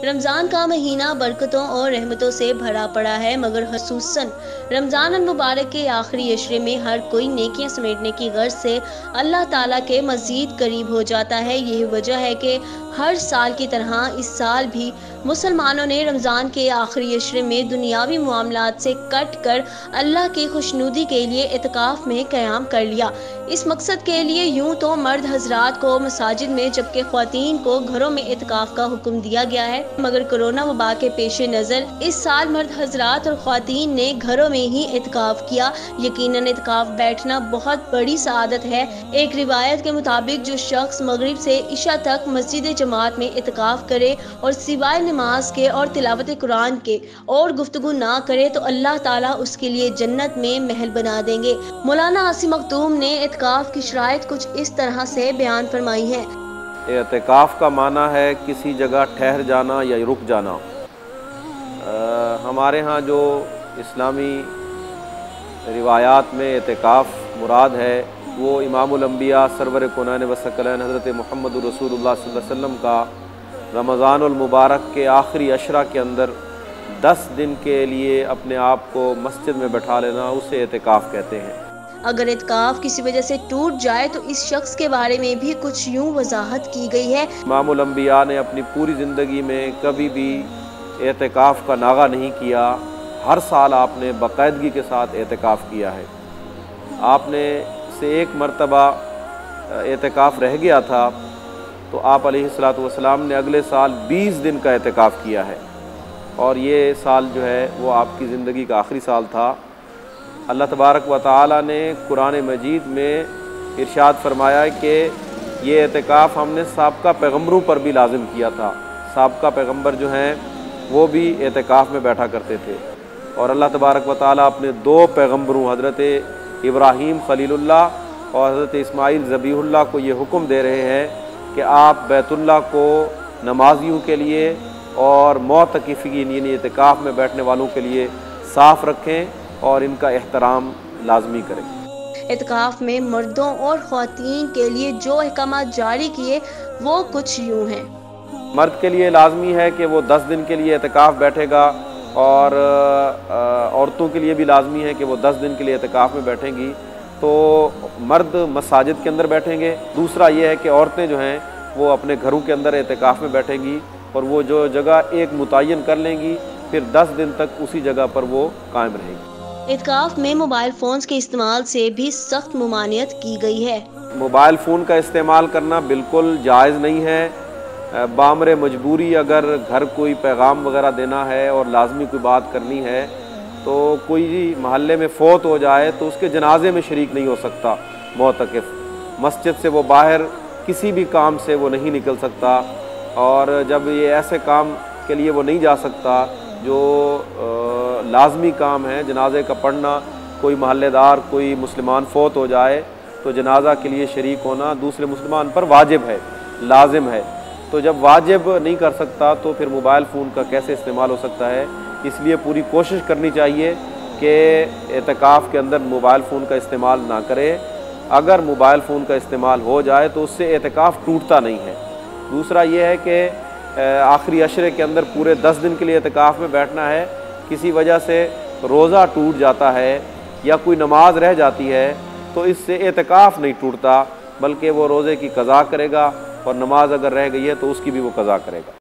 रमज़ान का महीना बरकतों और रहमतों से भरा पड़ा है, मगर खसूसन रमज़ान अल मुबारक के आखिरी अशरे में हर कोई नेकियां समेटने की गर्ज से अल्लाह ताला के मज़ीद करीब हो जाता है। यही वजह है कि हर साल की तरह इस साल भी मुसलमानों ने रमज़ान के आखिरी अशरे में दुनियावी मामलात से कट कर अल्लाह की खुशनुदी के लिए इत्काफ में क़याम कर लिया। इस मकसद के लिए यूं तो मर्द हजरात को मसाजिद में, जबकि ख्वातीन को घरों में इत्काफ का हुक्म दिया गया है, मगर कोरोना वबा के पेश नज़र इस साल मर्द हजरात और ख्वातीन ने घरों में ही इत्काफ किया। यकीनन इत्काफ बैठना बहुत बड़ी सआदत है। एक रिवायत के मुताबिक जो शख्स मगरिब से इशा तक मस्जिद जमात में इत्काफ करे और सिवाय नमाज के और तिलावत कुरान के और गुफ्तगू ना करे तो अल्लाह ताला उसके लिए जन्नत में महल बना देंगे। मौलाना आसिम मखदूम ने इत्काफ की शराइत कुछ इस तरह से बयान फरमाई है। इत्काफ का माना है किसी जगह ठहर जाना या रुक जाना। हमारे यहाँ जो इस्लामी रिवायात में इत्काफ मुराद है वो इमामुल अंबिया सरवर कोनान व सकलैन हज़रत मुहम्मद रसूलुल्लाह सल्लल्लाहु अलैहि वसल्लम का रमज़ानुल मुबारक के आखिरी अशरा के अंदर 10 दिन के लिए अपने आप को मस्जिद में बैठा लेना, उसे इत्काफ कहते हैं। अगर इत्काफ किसी वजह से टूट जाए तो इस शख्स के बारे में भी कुछ यूं वजाहत की गई है। इमामुल अंबिया ने अपनी पूरी ज़िंदगी में कभी भी इत्काफ का नागा नहीं किया। हर साल आपने बाकायदगी के साथ इत्काफ किया है। आपने से एक मरतबा इत्काफ रह गया था तो आप अलैहिस्सलातु वस्सलाम ने अगले साल 20 दिन का इत्काफ किया है, और ये साल जो है वो आपकी ज़िंदगी का आखिरी साल था। अल्लाह तबारक व तआला ने कुरान मजीद में इरशाद फरमाया कि ये इत्काफ हमने साबका पैगम्बरों पर भी लाजिम किया था। साबका पैगम्बर जो हैं वो भी इत्काफ में बैठा करते थे, और अल्लाह तबारक व तआला अपने 2 पैगम्बरों हज़रत इब्राहीम खलीलुल्लाह और हज़रत इस्माईल ज़बीहुल्लाह को ये हुक्म दे रहे हैं कि आप बैतुल्लाह को नमाजियों के लिए और मोतकिफ़ीन यानी इत्काफ में बैठने वालों के लिए साफ़ रखें और इनका एहतराम लाजमी करें। इत्काफ में मर्दों और ख़वातीन के लिए जो अहकामात जारी किए वो कुछ यूँ हैं। मर्द के लिए लाजमी है कि वो 10 दिन के लिए इत्काफ बैठेगा, और औरतों के लिए भी लाजमी है कि वो 10 दिन के लिए इत्काफ में बैठेंगी। तो मर्द मसाजिद के अंदर बैठेंगे। दूसरा ये है कि औरतें जो हैं वो अपने घरों के अंदर इत्काफ में बैठेंगी, और वो जो जगह एक मुतय्यन कर लेंगी फिर 10 दिन तक उसी जगह पर वो कायम रहेंगी। इत्काफ में मोबाइल फ़ोन्स के इस्तेमाल से भी सख्त मुमानियत की गई है। मोबाइल फ़ोन का इस्तेमाल करना बिल्कुल जायज़ नहीं है। बामरे मजबूरी अगर घर कोई पैगाम वगैरह देना है और लाजमी कोई बात करनी है, तो कोई महल्ले में फ़ौत हो जाए तो उसके जनाजे में शरीक नहीं हो सकता मोतकिफ़। मस्जिद से वो बाहर किसी भी काम से वो नहीं निकल सकता, और जब ये ऐसे काम के लिए वो नहीं जा सकता जो लाजमी काम है, जनाजे का पढ़ना, कोई महल्लेदार कोई मुसलमान फ़ौत हो जाए तो जनाजा के लिए शरीक होना दूसरे मुसलमान पर वाजिब है, लाजिम है। तो जब वाजिब नहीं कर सकता तो फिर मोबाइल फ़ोन का कैसे इस्तेमाल हो सकता है। इसलिए पूरी कोशिश करनी चाहिए कि इत्काफ के अंदर मोबाइल फ़ोन का इस्तेमाल ना करें। अगर मोबाइल फ़ोन का इस्तेमाल हो जाए तो उससे इत्काफ टूटता नहीं है। दूसरा ये है कि आखिरी अशरे के अंदर पूरे 10 दिन के लिए इत्काफ में बैठना है। किसी वजह से रोज़ा टूट जाता है या कोई नमाज रह जाती है तो इससे इत्काफ नहीं टूटता, बल्कि वो रोज़े की क़ज़ा करेगा, और नमाज अगर रह गई है तो उसकी भी वो क़ज़ा करेगा।